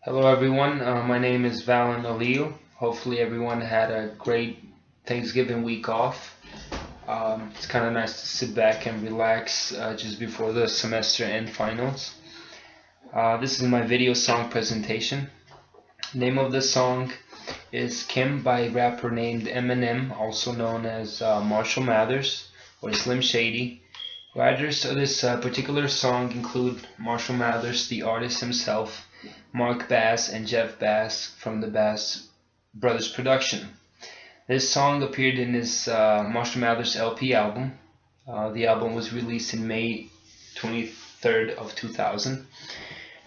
Hello everyone, my name is Valon Aliu. Hopefully everyone had a great Thanksgiving week off. It's kind of nice to sit back and relax just before the semester end finals. This is my video song presentation. Name of the song is Kim by a rapper named Eminem, also known as Marshall Mathers or Slim Shady. Writers of this particular song include Marshall Mathers, the artist himself, Mark Bass, and Jeff Bass from the Bass Brothers production. This song appeared in his Marshall Mathers LP album. The album was released in May 23rd of 2000.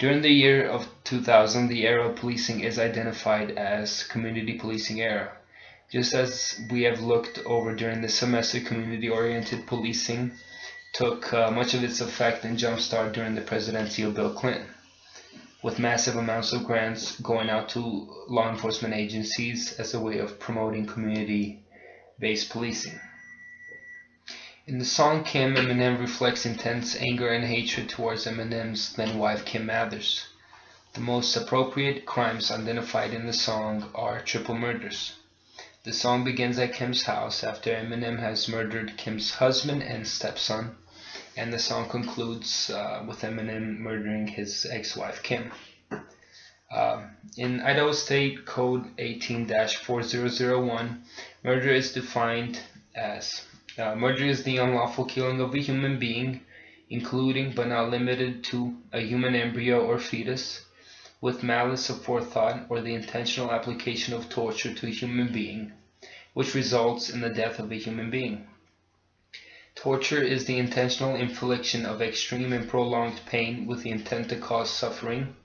During the year of 2000, the era of policing is identified as community policing era. Just as we have looked over during the semester, community-oriented policing took much of its effect and jumpstart during the presidency of Bill Clinton, with massive amounts of grants going out to law enforcement agencies as a way of promoting community-based policing. In the song Kim, Eminem reflects intense anger and hatred towards Eminem's then-wife Kim Mathers. The most appropriate crimes identified in the song are triple murders. The song begins at Kim's house after Eminem has murdered Kim's husband and stepson, and the song concludes with Eminem murdering his ex-wife Kim. In Idaho State Code 18-4001, murder is defined as murder is the unlawful killing of a human being, including but not limited to a human embryo or fetus, with malice aforethought or the intentional application of torture to a human being, which results in the death of a human being. Torture is the intentional infliction of extreme and prolonged pain with the intent to cause suffering.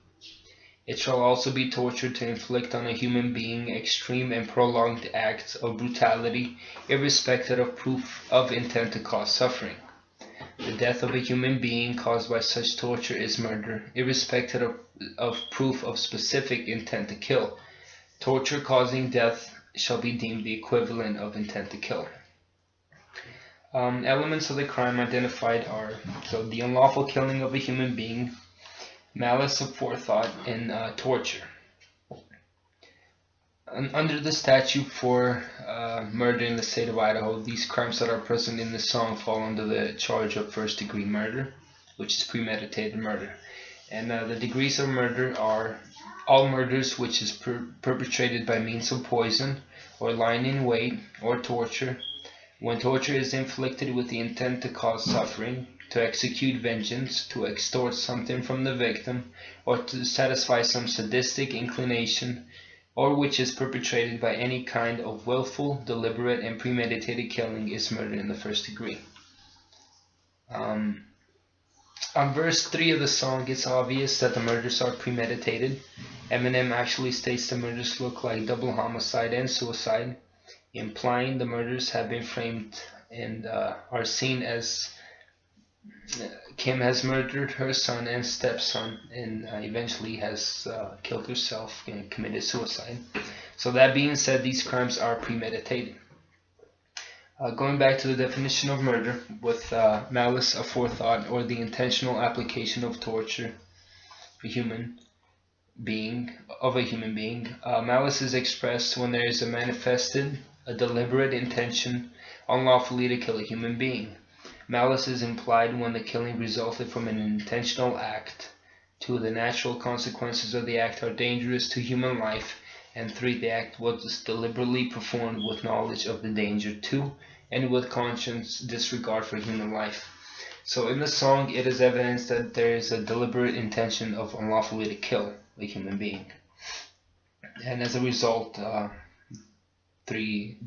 It shall also be torture to inflict on a human being extreme and prolonged acts of brutality, irrespective of proof of intent to cause suffering. The death of a human being caused by such torture is murder, irrespective of proof of specific intent to kill. Torture causing death shall be deemed the equivalent of intent to kill. Elements of the crime identified are the unlawful killing of a human being, malice aforethought, and torture. Under the statute for murder in the state of Idaho, these crimes that are present in the song fall under the charge of first-degree murder, which is premeditated murder. And the degrees of murder are all murders which is perpetrated by means of poison, or lying in wait, or torture, when torture is inflicted with the intent to cause suffering, to execute vengeance, to extort something from the victim, or to satisfy some sadistic inclination, or which is perpetrated by any kind of willful, deliberate, and premeditated killing, is murder in the first degree. On verse 3 of the song, it's obvious that the murders are premeditated. Eminem actually states the murders look like double homicide and suicide, implying the murders have been framed and are seen as Kim has murdered her son and stepson and eventually has killed herself and committed suicide. So that being said, these crimes are premeditated. Going back to the definition of murder, with malice aforethought or the intentional application of torture of a human being, malice is expressed when there is a deliberate intention unlawfully to kill a human being. Malice is implied when the killing resulted from an intentional act. 2. The natural consequences of the act are dangerous to human life. And 3. The act was deliberately performed with knowledge of the danger to and with conscious disregard for human life. So in the song, it is evidence that there is a deliberate intention of unlawfully to kill a human being. And as a result, 3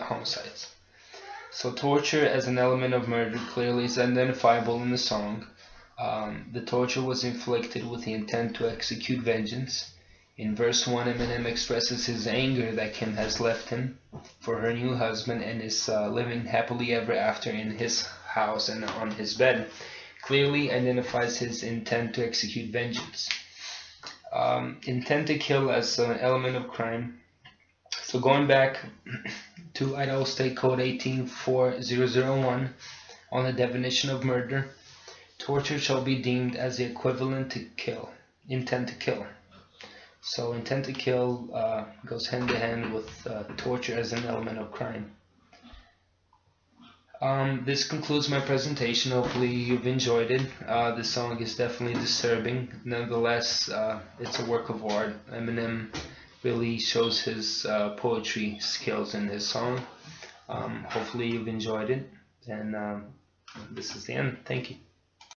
homicides. So torture as an element of murder clearly is identifiable in the song. The torture was inflicted with the intent to execute vengeance. In verse 1, Eminem expresses his anger that Kim has left him for her new husband and is living happily ever after in his house and on his bed. Clearly identifies his intent to execute vengeance. Intent to kill as an element of crime. So going back to Idaho State Code 18-4001 on the definition of murder, torture shall be deemed as the equivalent to kill, intent to kill. So intent to kill goes hand in hand with torture as an element of crime. This concludes my presentation. Hopefully you've enjoyed it. The song is definitely disturbing. Nonetheless, it's a work of art. Eminem really shows his poetry skills in his song. Hopefully you've enjoyed it. And this is the end. Thank you.